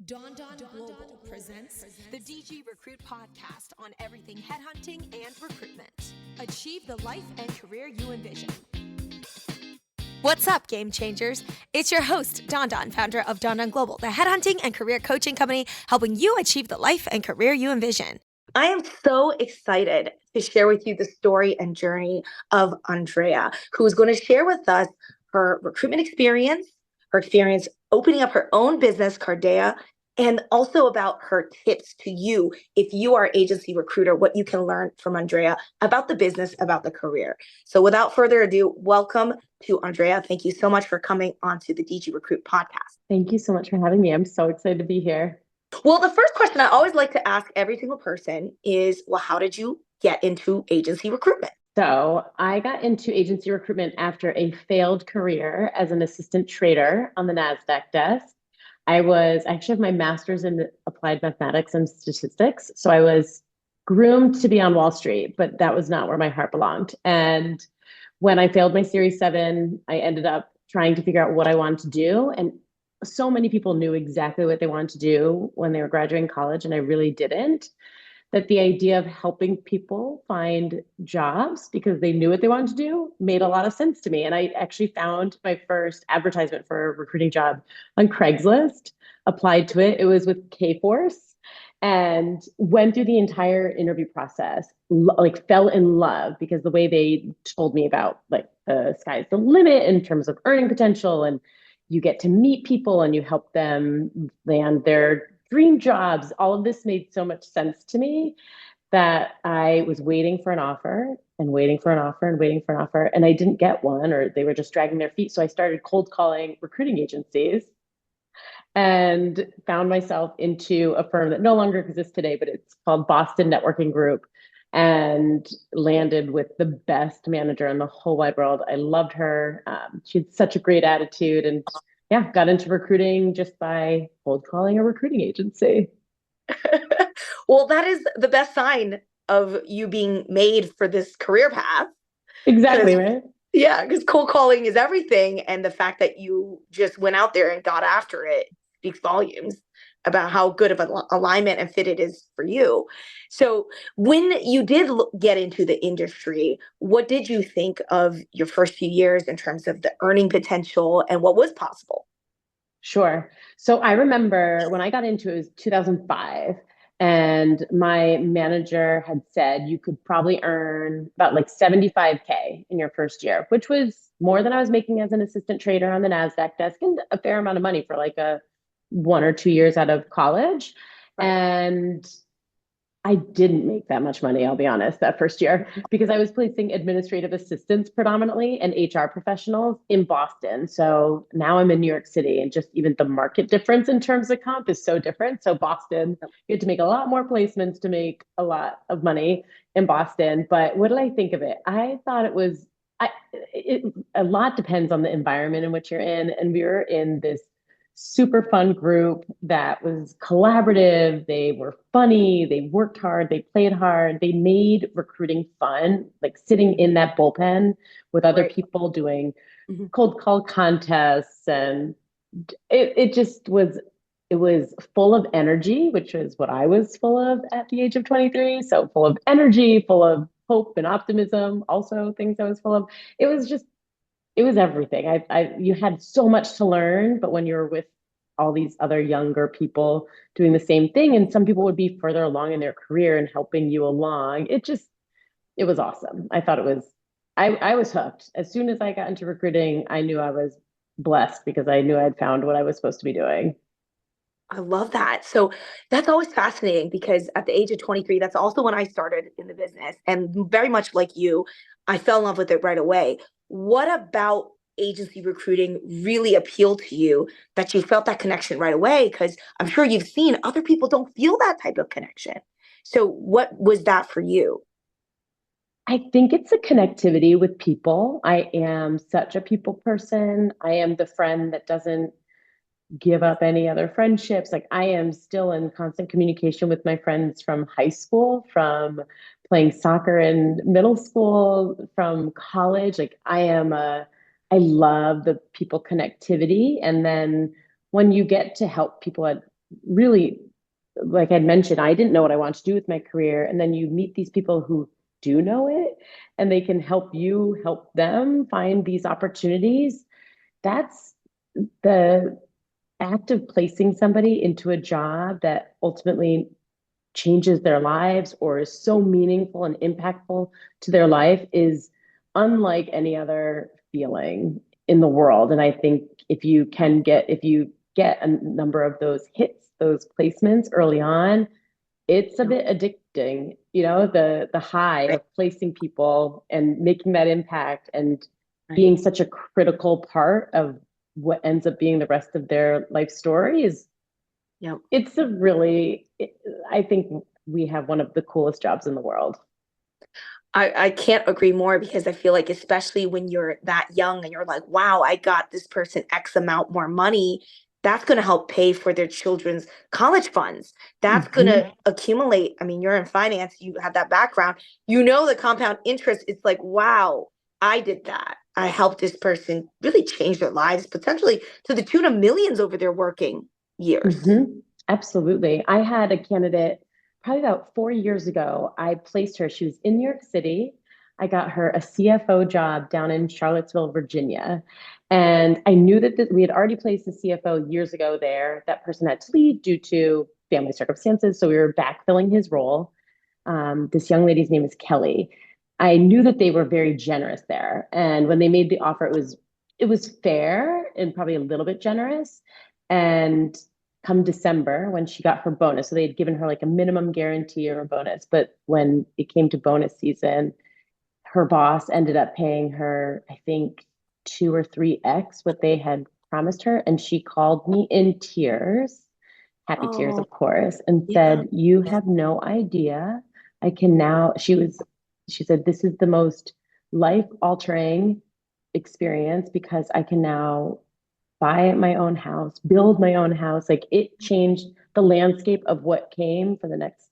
Don Global presents the DG Recruit podcast on everything headhunting and recruitment. Achieve the life and career you envision. What's up, game changers? It's your host, Don, founder of Don Global, the headhunting and career coaching company helping you achieve the life and career you envision. I am so excited to share with you the story and journey of Andrea, who is going to share with us her recruitment experience, her experience opening up her own business, Cardea, and also about her tips to you if you are an agency recruiter, what you can learn from Andrea about the business, about the career. So without further ado, welcome to Andrea. Thank you so much for coming onto the DG Recruit podcast. Thank you so much for having me. I'm so excited to be here. Well, the first question I always like to ask every single person is, well, how did you get into agency recruitment? So I got into agency recruitment after a failed career as an assistant trader on the NASDAQ desk. I actually have my master's in applied mathematics and statistics. So I was groomed to be on Wall Street, but that was not where my heart belonged. And when I failed my Series 7, I ended up trying to figure out what I wanted to do. And so many people knew exactly what they wanted to do when they were graduating college, and I really didn't. That the idea of helping people find jobs because they knew what they wanted to do made a lot of sense to me. And I actually found my first advertisement for a recruiting job on Craigslist, applied to it. It was with K-Force, and went through the entire interview process, like fell in love because the way they told me about like the sky's the limit in terms of earning potential, and you get to meet people and you help them land their dream jobs. All of this made so much sense to me that I was waiting for an offer and waiting for an offer and waiting for an offer. And I didn't get one, or they were just dragging their feet. So I started cold calling recruiting agencies and found myself into a firm that no longer exists today, but it's called Boston Networking Group, and landed with the best manager in the whole wide world. I loved her. She had such a great attitude, and yeah, got into recruiting just by cold calling a recruiting agency. Well, that is the best sign of you being made for this career path. Exactly, right? Yeah, because cold calling is everything. And the fact that you just went out there and got after it speaks volumes about how good of an alignment and fit it is for you. So when you did get into the industry, what did you think of your first few years in terms of the earning potential and what was possible? Sure. So I remember when I got into it, it was 2005, and my manager had said you could probably earn about like 75K in your first year, which was more than I was making as an assistant trader on the NASDAQ desk, and a fair amount of money for like a 1 or 2 years out of college. Right. And I didn't make that much money, I'll be honest, that first year, because I was placing administrative assistants predominantly and HR professionals in Boston. So now I'm in New York City, and just even the market difference in terms of comp is so different. So Boston, you had to make a lot more placements to make a lot of money in Boston. But what did I think of it? I thought it was, a lot depends on the environment in which you're in. And we were in this super fun group that was collaborative. They were funny. They worked hard. They played hard. They made recruiting fun, like sitting in that bullpen with other people doing cold call contests. And it just was, it was full of energy, which is what I was full of at the age of 23. So full of energy, full of hope and optimism, also things I was full of. It was just, it was everything. You had so much to learn, but when you're with all these other younger people doing the same thing, and some people would be further along in their career and helping you along, it was awesome. I thought it was, I was hooked. As soon as I got into recruiting, I knew I was blessed because I knew I'd found what I was supposed to be doing. I love that. So that's always fascinating because at the age of 23, that's also when I started in the business. And very much like you, I fell in love with it right away. What about agency recruiting really appealed to you that you felt that connection right away? Because I'm sure you've seen other people don't feel that type of connection. So what was that for you? I think it's a connectivity with people. I am such a people person. I am the friend that doesn't give up any other friendships. Like, I am still in constant communication with my friends from high school, from playing soccer in middle school, from college. Like, I love the people connectivity. And then when you get to help people at really, like I mentioned, I didn't know what I wanted to do with my career. And then you meet these people who do know it, and they can help you help them find these opportunities. That's the act of placing somebody into a job that ultimately changes their lives or is so meaningful and impactful to their life is unlike any other feeling in the world. And I think if you get a number of those hits, those placements early on, it's a bit addicting, the high Right. of placing people and making that impact and Right. being such a critical part of what ends up being the rest of their life story is Yep. it's I think we have one of the coolest jobs in the world. I can't agree more, because I feel like, especially when you're that young and you're like, wow, I got this person X amount more money, that's going to help pay for their children's college funds. That's going to accumulate. I mean, you're in finance, you have that background, the compound interest. It's like, wow, I did that. I helped this person really change their lives, potentially to the tune of millions over their working years. Mm-hmm. Absolutely. I had a candidate probably about 4 years ago. I placed her. She was in New York City. I got her a CFO job down in Charlottesville, Virginia. And I knew that we had already placed a CFO years ago there. That person had to leave due to family circumstances. So we were backfilling his role. This young lady's name is Kelly. I knew that they were very generous there. And when they made the offer, it was fair and probably a little bit generous. And come December, when she got her bonus, so they had given her like a minimum guarantee or a bonus, but when it came to bonus season, her boss ended up paying her, I think, 2 or 3x what they had promised her. And she called me in tears, happy tears, Oh, of course, and yeah. said, "You have no idea. I can now," she said, "This is the most life altering experience because I can now buy my own house, build my own house." Like it changed the landscape of what came for the next,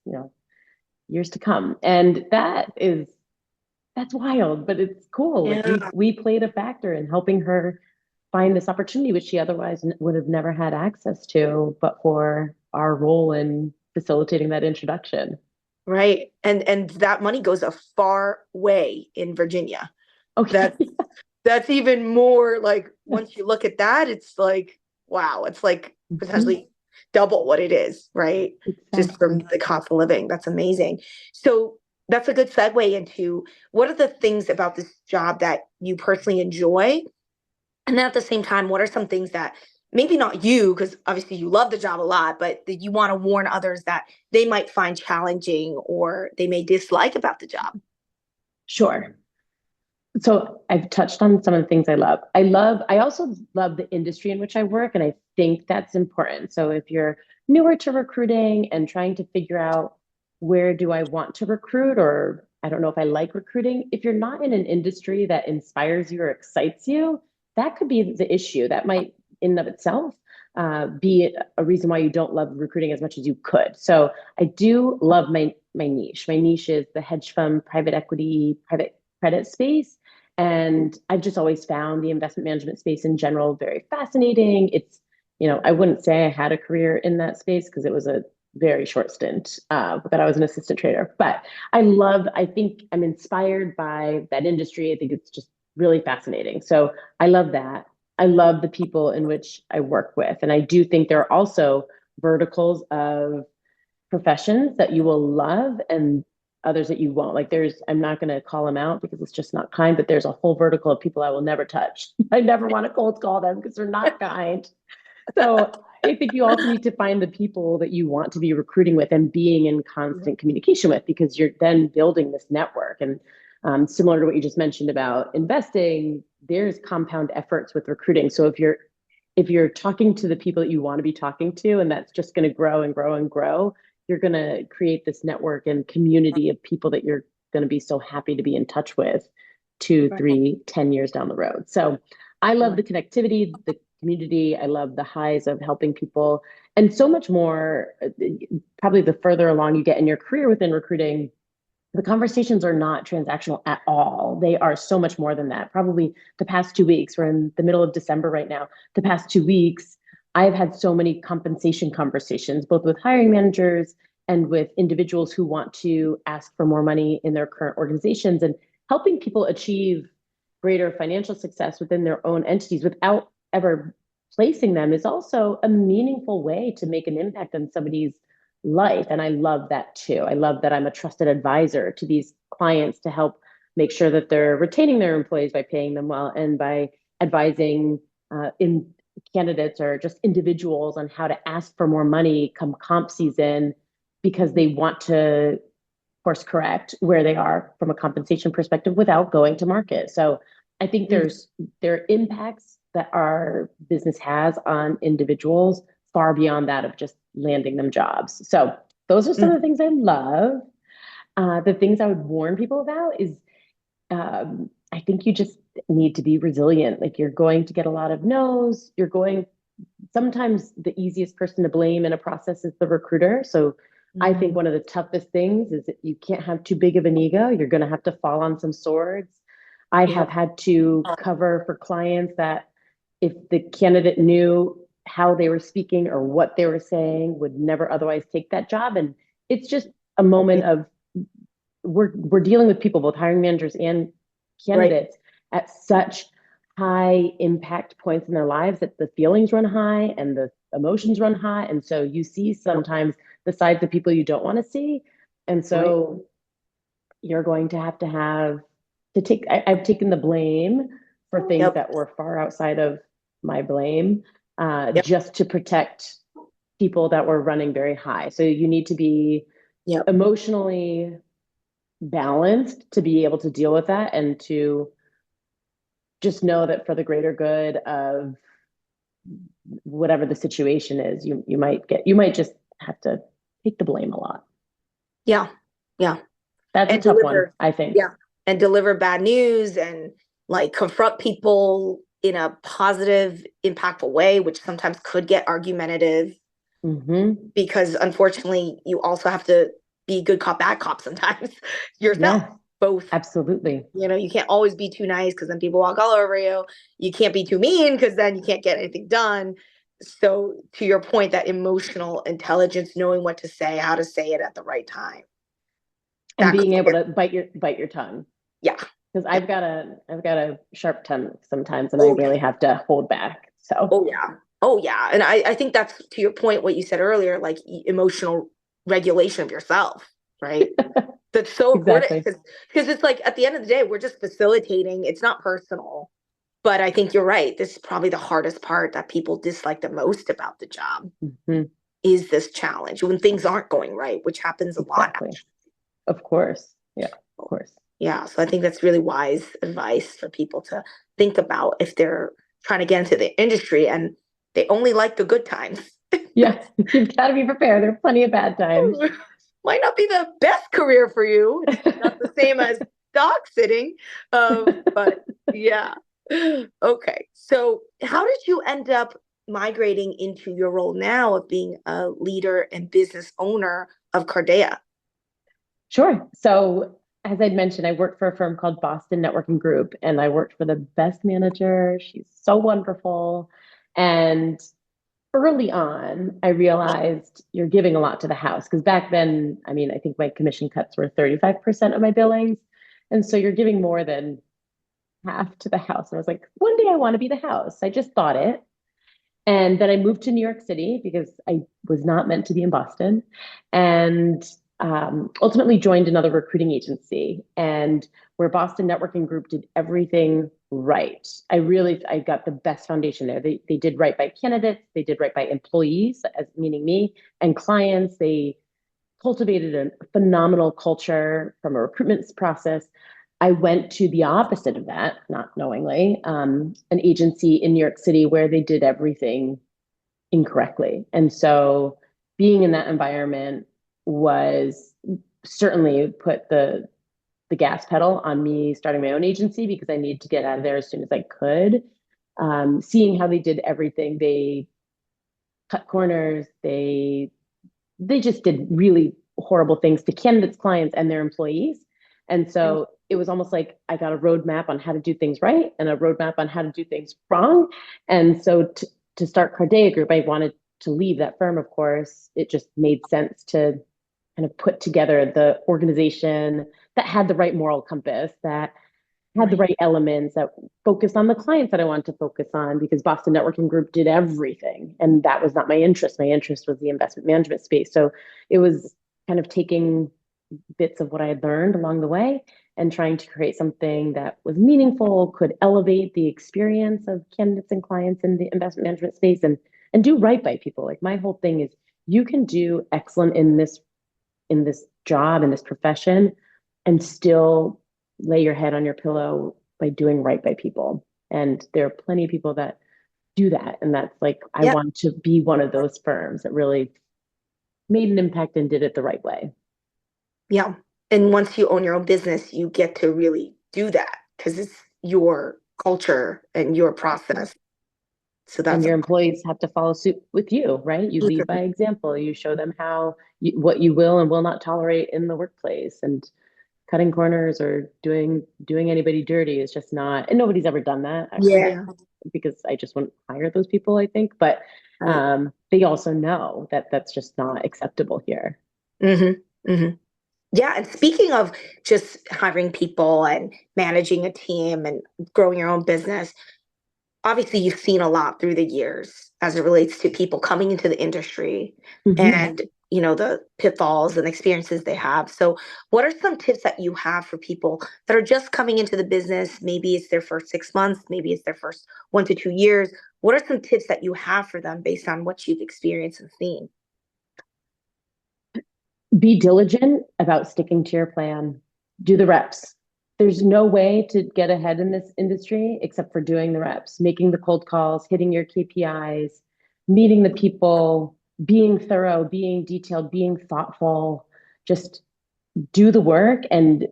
years to come. And that's wild, but it's cool. Like Yeah. we played a factor in helping her find this opportunity, which she otherwise would have never had access to, but for our role in facilitating that introduction. Right. And that money goes a far way in Virginia. Okay. That's that's even more like, once you look at that, it's like, wow, it's like potentially double what it is, right? Just from Exactly. the cost of living. That's amazing. So that's a good segue into, what are the things about this job that you personally enjoy? And then at the same time, what are some things that maybe not you, because obviously you love the job a lot, but that you want to warn others that they might find challenging or they may dislike about the job? Sure. So I've touched on some of the things I love. I also love the industry in which I work, and I think that's important. So if you're newer to recruiting and trying to figure out where do I want to recruit, or I don't know if I like recruiting, if you're not in an industry that inspires you or excites you, that could be the issue. That might, in and of itself, be a reason why you don't love recruiting as much as you could. So I do love my niche. My niche is the hedge fund, private equity, private credit space. And I've just always found the investment management space in general very fascinating. I wouldn't say I had a career in that space because it was a very short stint that I was an assistant trader. But I think I'm inspired by that industry. I think it's just really fascinating. So I love that. I love the people in which I work with. And I do think there are also verticals of professions that you will love and others that you won't. Like I'm not going to call them out because it's just not kind, but there's a whole vertical of people I will never touch. I never want to cold call them because they're not kind. So I think you also need to find the people that you want to be recruiting with and being in constant communication with, because you're then building this network. And similar to what you just mentioned about investing, there's compound efforts with recruiting. So if you're talking to the people that you want to be talking to, and that's just going to grow and grow and grow, you're going to create this network and community of people that you're going to be so happy to be in touch with 2, 3, 10 years down the road. So I love the connectivity, the community. I love the highs of helping people, and so much more. Probably the further along you get in your career within recruiting, the conversations are not transactional at all. They are so much more than that. Probably the past 2 weeks, we're in the middle of December right now. The past 2 weeks, I've had so many compensation conversations, both with hiring managers and with individuals who want to ask for more money in their current organizations, and helping people achieve greater financial success within their own entities without ever placing them is also a meaningful way to make an impact on somebody's life. And I love that too. I love that I'm a trusted advisor to these clients to help make sure that they're retaining their employees by paying them well, and by advising in candidates or just individuals on how to ask for more money come comp season, because they want to course correct where they are from a compensation perspective without going to market. So I think there are impacts that our business has on individuals far beyond that of just landing them jobs. So those are some of the things I love. The things I would warn people about is I think you just need to be resilient. Like, you're going to get a lot of no's. Sometimes the easiest person to blame in a process is the recruiter. So I think one of the toughest things is that you can't have too big of an ego. You're going to have to fall on some swords. I have had to cover for clients that if the candidate knew how they were speaking or what they were saying, would never otherwise take that job. And it's just a moment of, we're dealing with people, both hiring managers and candidates, at such high impact points in their lives that the feelings run high and the emotions run high. And so you see sometimes the sides of people you don't want to see. And so you're going to have to take, I've taken the blame for things that were far outside of my blame, just to protect people that were running very high. So you need to be emotionally balanced to be able to deal with that, and to just know that for the greater good of whatever the situation is, you might just have to take the blame a lot. Yeah. That's a tough one, I think. Yeah. And deliver bad news and like confront people in a positive, impactful way, which sometimes could get argumentative, because unfortunately you also have to be good cop, bad cop sometimes yourself. Both. Absolutely. You can't always be too nice, because then people walk all over you. You can't be too mean, because then you can't get anything done. So to your point, that emotional intelligence, knowing what to say, how to say it at the right time. And being able to bite your tongue. Yeah. Because I've got a sharp tongue sometimes, and I really have to hold back. So. Oh yeah. And I think that's, to your point, what you said earlier, like emotional regulation of yourself, right? That's so important, because it's like, at the end of the day, we're just facilitating. It's not personal. But I think you're right. This is probably the hardest part that people dislike the most about the job, is this challenge when things aren't going right, which happens a lot. Actually. Of course. Yeah, of course. Yeah. So I think that's really wise advice for people to think about if they're trying to get into the industry and they only like the good times. Yeah, you've got to be prepared. There are plenty of bad times. Might not be the best career for you. It's not the same as dog sitting. But yeah. Okay. So how did you end up migrating into your role now of being a leader and business owner of Cardea? Sure. So as I'd mentioned, I worked for a firm called Boston Networking Group, and I worked for the best manager. She's so wonderful. And early on, I realized you're giving a lot to the house, because back then, I mean, I think my commission cuts were 35% of my billings. And so you're giving more than half to the house. And I was like, one day I want to be the house. I just thought it. And then I moved to New York City because I was not meant to be in Boston, and ultimately joined another recruiting agency, and where Boston Networking Group did everything right. I got the best foundation there. They did right by candidates. They did right by employees, as meaning me, and clients. They cultivated a phenomenal culture from a recruitment process. I went to the opposite of that, not knowingly, an agency in New York City where they did everything incorrectly. And so being in that environment was certainly put the gas pedal on me starting my own agency, because I needed to get out of there as soon as I could. Seeing how they did everything, they cut corners, they just did really horrible things to candidates, clients, and their employees. And so it was almost like I got a roadmap on how to do things right and a roadmap on how to do things wrong. And so to start Cardea Group, I wanted to leave that firm, of course. It just made sense to kind of put together the organization that had the right moral compass, that had the right elements, that focused on the clients that I wanted to focus on, because Boston Networking Group did everything. And that was not my interest. My interest was the investment management space. So it was kind of taking bits of what I had learned along the way and trying to create something that was meaningful, could elevate the experience of candidates and clients in the investment management space, and do right by people. Like, my whole thing is, you can do excellent in this job, in this profession, and still lay your head on your pillow by doing right by people. And there are plenty of people that do that. And that's like, I want to be one of those firms that really made an impact and did it the right way. Yeah. And once you own your own business, you get to really do that because it's your culture and your process. So that's and your employees have to follow suit with you, right? You lead by example. You show them what you will and will not tolerate in the workplace. And cutting corners or doing anybody dirty is just not, and nobody's ever done that, actually, because I just wouldn't hire those people, I think. But they also know that that's just not acceptable here. Mm-hmm. Mm-hmm. Yeah. And speaking of just hiring people and managing a team and growing your own business, obviously you've seen a lot through the years as it relates to people coming into the industry and, you know, the pitfalls and experiences they have. So what are some tips that you have for people that are just coming into the business? Maybe it's their first 6 months, maybe it's their first 1 to 2 years. What are some tips that you have for them based on what you've experienced and seen? Be diligent about sticking to your plan. Do the reps. There's no way to get ahead in this industry except for doing the reps, making the cold calls, hitting your KPIs, meeting the people, being thorough, being detailed, being thoughtful. Just do the work. And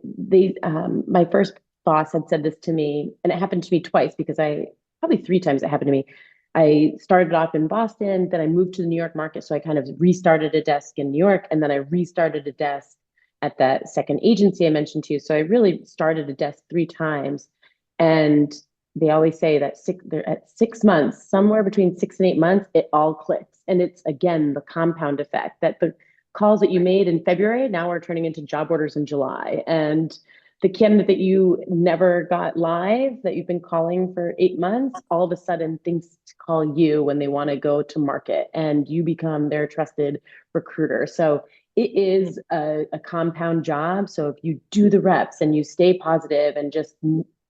my first boss had said this to me, and it happened to me twice, because probably 3 times it happened to me. I started off in Boston, then I moved to the New York market. So I kind of restarted a desk in New York, and then I restarted a desk at that second agency I mentioned to you. So I really started a desk 3 times. And they always say that at 6 months, somewhere between 6 and 8 months, it all clicks. And it's, again, the compound effect that the calls that you made in February now are turning into job orders in July. And the candidate that you never got live, that you've been calling for 8 months, all of a sudden thinks to call you when they want to go to market, and you become their trusted recruiter. So it is a compound job. So if you do the reps and you stay positive and just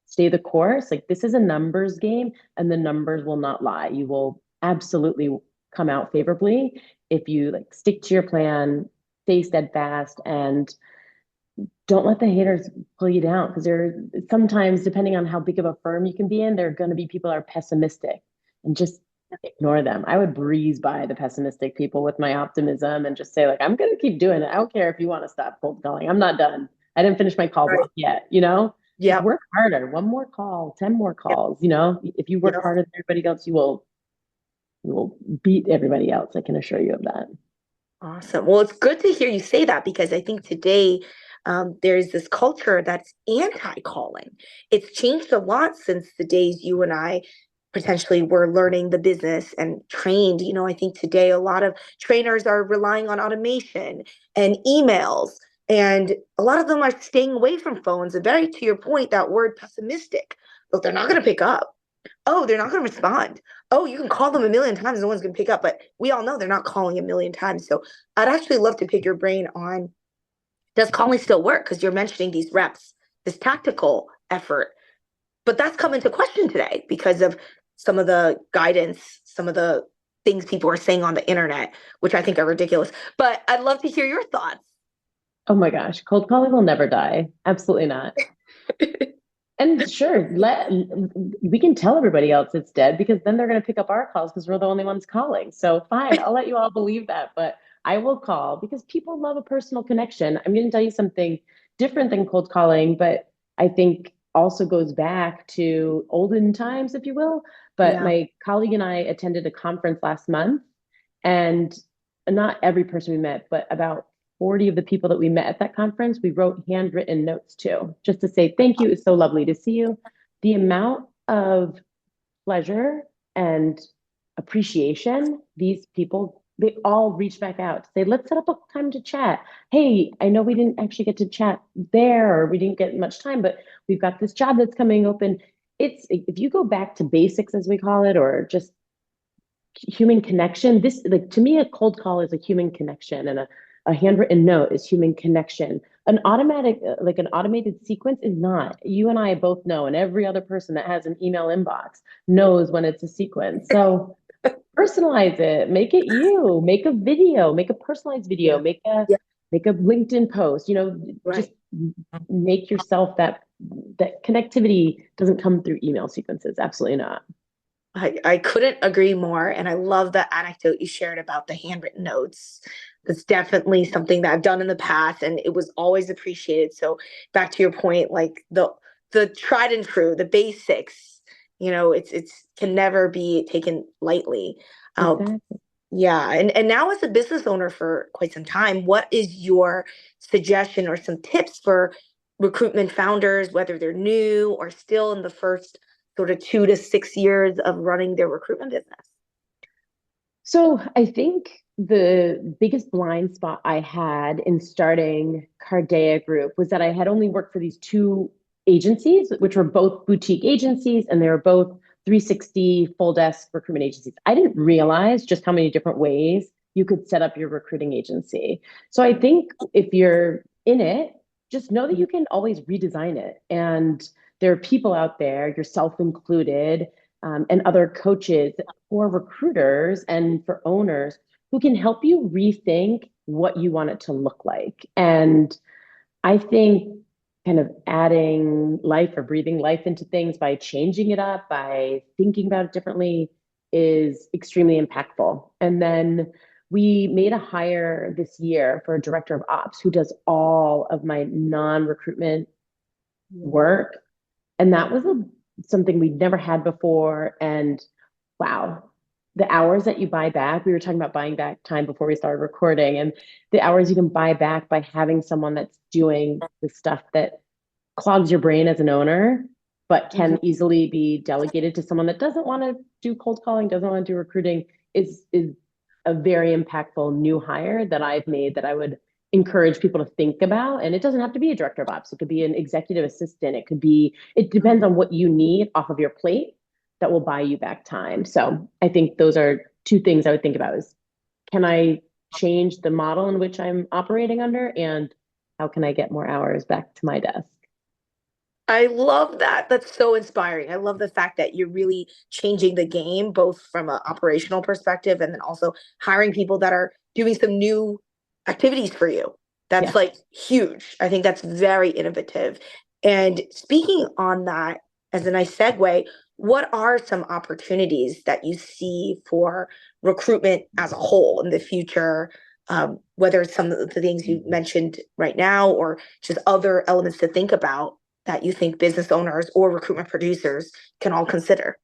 stay the course, like, this is a numbers game, and the numbers will not lie. You will absolutely come out favorably if you stick to your plan, stay steadfast, and don't let the haters pull you down, because sometimes, depending on how big of a firm you can be in, there are going to be people that are pessimistic, and just ignore them. I would breeze by the pessimistic people with my optimism and just say, I'm going to keep doing it. I don't care if you want to stop cold calling. I'm not done. I didn't finish my call block yet, Just work harder. 1 more call, 10 more calls, if you work harder than everybody else, you will beat everybody else. I can assure you of that. Awesome. Well, it's good to hear you say that, because I think today there's this culture that's anti-calling. It's changed a lot since the days you and I potentially were learning the business and trained. I think today a lot of trainers are relying on automation and emails, and a lot of them are staying away from phones. And very to your point, that word pessimistic, look, they're not going to pick up. Oh, they're not going to respond. Oh, you can call them a million times, no one's going to pick up. But we all know they're not calling a million times. So I'd actually love to pick your brain on, does calling still work? Because you're mentioning these reps, this tactical effort. But that's come into question today because of some of the guidance, some of the things people are saying on the internet, which I think are ridiculous. But I'd love to hear your thoughts. Oh my gosh, cold calling will never die. Absolutely not. And sure, we can tell everybody else it's dead, because then they're going to pick up our calls because we're the only ones calling. So fine, I'll let you all believe that, but I will call because people love a personal connection. I'm going to tell you something different than cold calling, but I think also goes back to olden times, if you will. But my colleague and I attended a conference last month, and not every person we met, but about 40 of the people that we met at that conference, we wrote handwritten notes to, just to say, thank you. It's so lovely to see you. The amount of pleasure and appreciation, these people, they all reach back out to say, let's set up a time to chat. Hey, I know we didn't actually get to chat there, or we didn't get much time, but we've got this job that's coming open. It's, if you go back to basics, as we call it, or just human connection, this, like, to me, a cold call is a human connection, and a handwritten note is human connection. An automatic, like an automated sequence is not. You and I both know, and every other person that has an email inbox knows when it's a sequence. So personalize it, make it you, make a video, make a personalized video, Yeah. make a LinkedIn post, just Right. make yourself that connectivity doesn't come through email sequences. Absolutely not. I couldn't agree more. And I love the anecdote you shared about the handwritten notes. That's definitely something that I've done in the past, and it was always appreciated. So back to your point, like the tried and true, the basics, it's can never be taken lightly. Uh, Exactly. yeah. And now as a business owner for quite some time, what is your suggestion or some tips for recruitment founders, whether they're new or still in the first sort of 2 to 6 years of running their recruitment business? So I think the biggest blind spot I had in starting Cardea Group was that I had only worked for these two agencies, which were both boutique agencies, and they were both 360 full desk recruitment agencies. I didn't realize just how many different ways you could set up your recruiting agency. So I think if you're in it, just know that you can always redesign it. And there are people out there, yourself included, and other coaches for recruiters and for owners who can help you rethink what you want it to look like. And I think kind of adding life or breathing life into things by changing it up, by thinking about it differently is extremely impactful. And then we made a hire this year for a director of ops who does all of my non-recruitment work. And that was something we'd never had before. And wow, the hours that you buy back, we were talking about buying back time before we started recording, and the hours you can buy back by having someone that's doing the stuff that clogs your brain as an owner, but Mhm. can easily be delegated to someone that doesn't want to do cold calling, doesn't want to do recruiting, is a very impactful new hire that I've made that I would encourage people to think about. And it doesn't have to be a director of ops. It could be an executive assistant. It depends on what you need off of your plate that will buy you back time. So I think those are two things I would think about: is, can I change the model in which I'm operating under? And how can I get more hours back to my desk? I love that. That's so inspiring. I love the fact that you're really changing the game, both from an operational perspective and then also hiring people that are doing some new activities for you. That's Yes. like huge. I think that's very innovative. And speaking on that, as a nice segue, what are some opportunities that you see for recruitment as a whole in the future? Whether it's some of the things you mentioned right now or just other elements to think about that you think business owners or recruitment producers can all consider?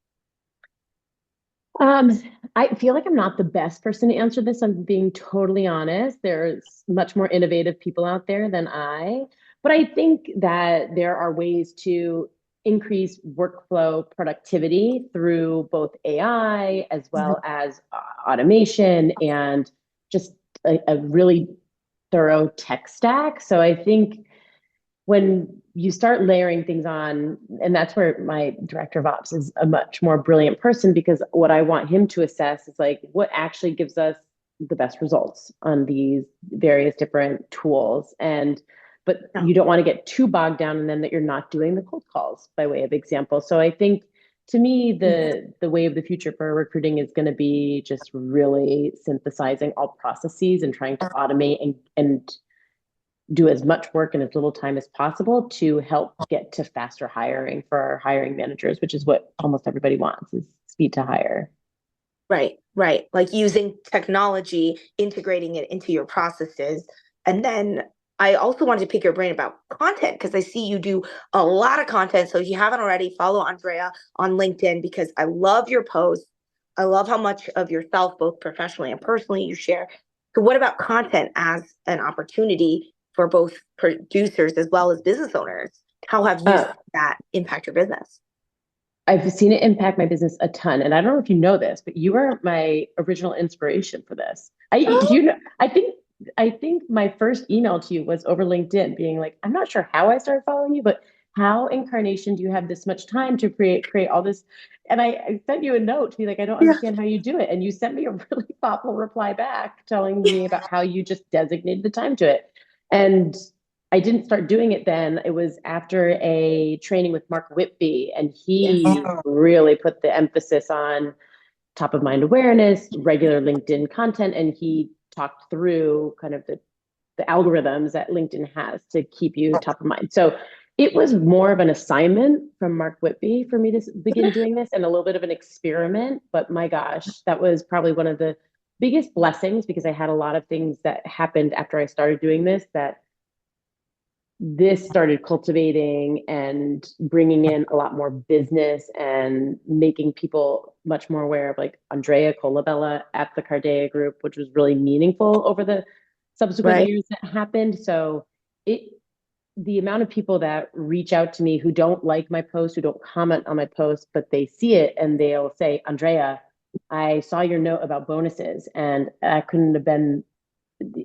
Um, I feel like I'm not the best person to answer this. I'm being totally honest. There's much more innovative people out there than I, but I think that there are ways to increase workflow productivity through both AI as well as automation and just a really thorough tech stack. So I think when you start layering things on, and that's where my director of ops is a much more brilliant person, because what I want him to assess is like what actually gives us the best results on these various different tools. And but Yeah. you don't want to get too bogged down and then that you're not doing the cold calls, by way of example. So I think, to me, the way of the future for recruiting is going to be just really synthesizing all processes and trying to automate and do as much work in as little time as possible to help get to faster hiring for our hiring managers, which is what almost everybody wants, is speed to hire. Right, right. Like using technology, integrating it into your processes. And then I also wanted to pick your brain about content because I see you do a lot of content. So if you haven't already, follow Andrea on LinkedIn because I love your posts. I love how much of yourself, both professionally and personally, you share. So what about content as an opportunity for both producers as well as business owners? How have you seen Uh, that impact your business? I've seen it impact my business a ton. And I don't know if you know this, but you are my original inspiration for this. Do you know, I think my first email to you was over LinkedIn being like, I'm not sure how I started following you, but how incarnation do you have this much time to create all this? And I sent you a note to be like, I don't Yeah. understand how you do it. And you sent me a really thoughtful reply back telling me about how you just designated the time to it. And I didn't start doing it then. It was after a training with Mark Whitby, and he really put the emphasis on top of mind awareness, regular LinkedIn content, and he talked through kind of the algorithms that LinkedIn has to keep you top of mind. So it was more of an assignment from Mark Whitby for me to begin doing this, and a little bit of an experiment. But my gosh, that was probably one of the biggest blessings, because I had a lot of things that happened after I started doing this started cultivating and bringing in a lot more business and making people much more aware of, like, Andrea Colabella at the Cardea group, which was really meaningful over the subsequent years that happened. So the amount of people that reach out to me who don't like my post, who don't comment on my post, but they see it and they'll say, Andrea, I saw your note about bonuses and I couldn't have been,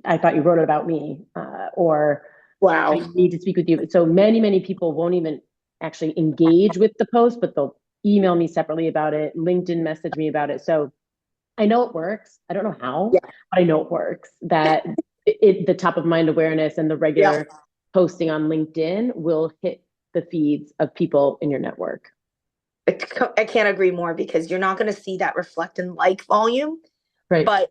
I thought you wrote it about me, or Wow. I need to speak with you. So many people won't even actually engage with the post, but they'll email me separately about it, LinkedIn message me about it. So I know it works. I don't know how, but I know it works. That the top of mind awareness and the regular posting on LinkedIn will hit the feeds of people in your network. I can't agree more, because you're not going to see that reflect in like volume, Right. but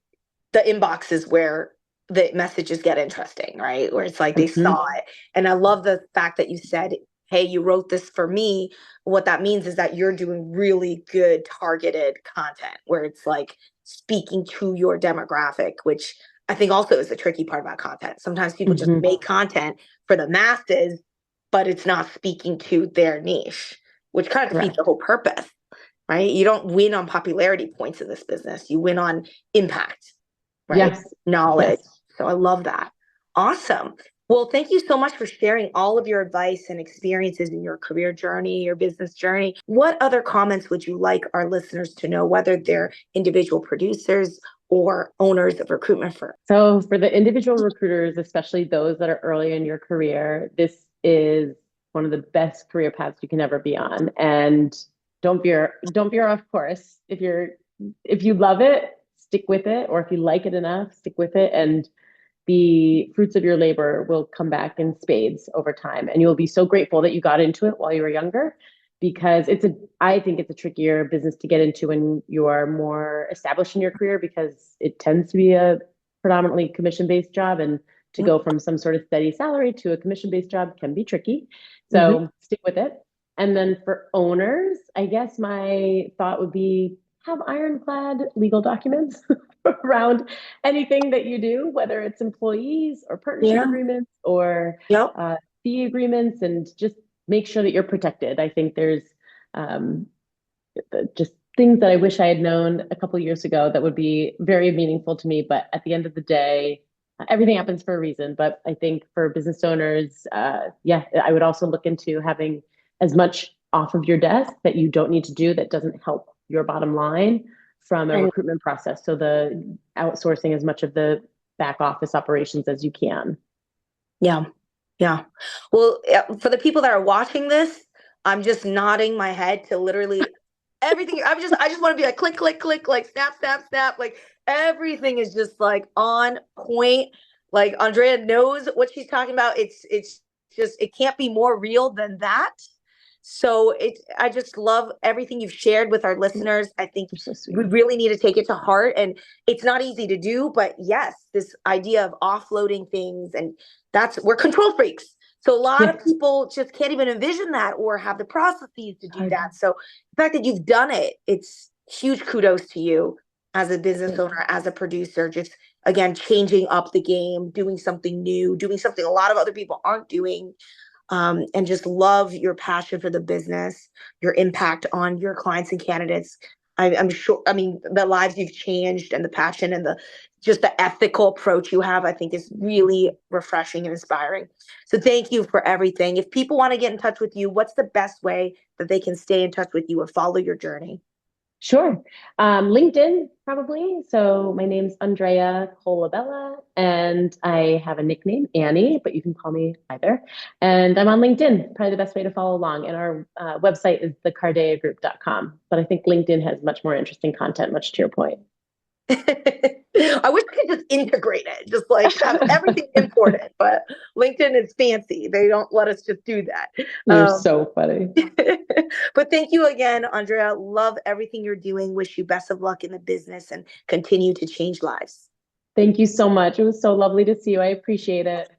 the inbox is where the messages get interesting, right? Where it's like they saw it. And I love the fact that you said, hey, you wrote this for me. What that means is that you're doing really good targeted content where it's like speaking to your demographic, which I think also is the tricky part about content. Sometimes people just make content for the masses, but it's not speaking to their niche, which kind of defeats the whole purpose, right? You don't win on popularity points in this business. You win on impact, right? Yes. Knowledge. Yes. So I love that. Awesome. Well, thank you so much for sharing all of your advice and experiences in your career journey, your business journey. What other comments would you like our listeners to know, whether they're individual producers or owners of recruitment firms? So for the individual recruiters, especially those that are early in your career, this is one of the best career paths you can ever be on. And don't veer off course. If you love it, stick with it. Or if you like it enough, stick with it. And the fruits of your labor will come back in spades over time. And you'll be so grateful that you got into it while you were younger, because I think it's a trickier business to get into when you are more established in your career, because it tends to be a predominantly commission-based job, and to go from some sort of steady salary to a commission-based job can be tricky. So stick with it. And then for owners, I guess my thought would be, have ironclad legal documents around anything that you do, whether it's employees or partnership agreements or fee agreements, and just make sure that you're protected. I think there's just things that I wish I had known a couple of years ago that would be very meaningful to me. But at the end of the day, everything happens for a reason. But I think for business owners, I would also look into having as much off of your desk that you don't need to do that doesn't help your bottom line from a recruitment process. So the outsourcing as much of the back office operations as you can. Yeah. Well, for the people that are watching this, I'm just nodding my head to literally everything. I just want to be like, click, click, click, like snap. Like everything is just like on point. Like Andrea knows what she's talking about. It's just, it can't be more real than that. So I just love everything you've shared with our listeners. I think we really need to take it to heart, and it's not easy to do, but yes, this idea of offloading things, and we're control freaks. So a lot of people just can't even envision that or have the processes to do that. So the fact that you've done it, it's huge kudos to you as a business owner, as a producer, just again, changing up the game, doing something new, doing something a lot of other people aren't doing. And just love your passion for the business, your impact on your clients and candidates. I'm sure, I mean, the lives you've changed and the passion and just the ethical approach you have, I think is really refreshing and inspiring. So thank you for everything. If people want to get in touch with you, what's the best way that they can stay in touch with you or follow your journey? Sure. LinkedIn, probably. So my name's Andrea Colabella, and I have a nickname, Annie, but you can call me either. And I'm on LinkedIn, probably the best way to follow along. And our website is thecardeagroup.com. But I think LinkedIn has much more interesting content, much to your point. I wish I could just integrate it, just like have everything important, but LinkedIn is fancy. They don't let us just do that. You're so funny. But thank you again, Andrea. Love everything you're doing. Wish you best of luck in the business and continue to change lives. Thank you so much. It was so lovely to see you. I appreciate it.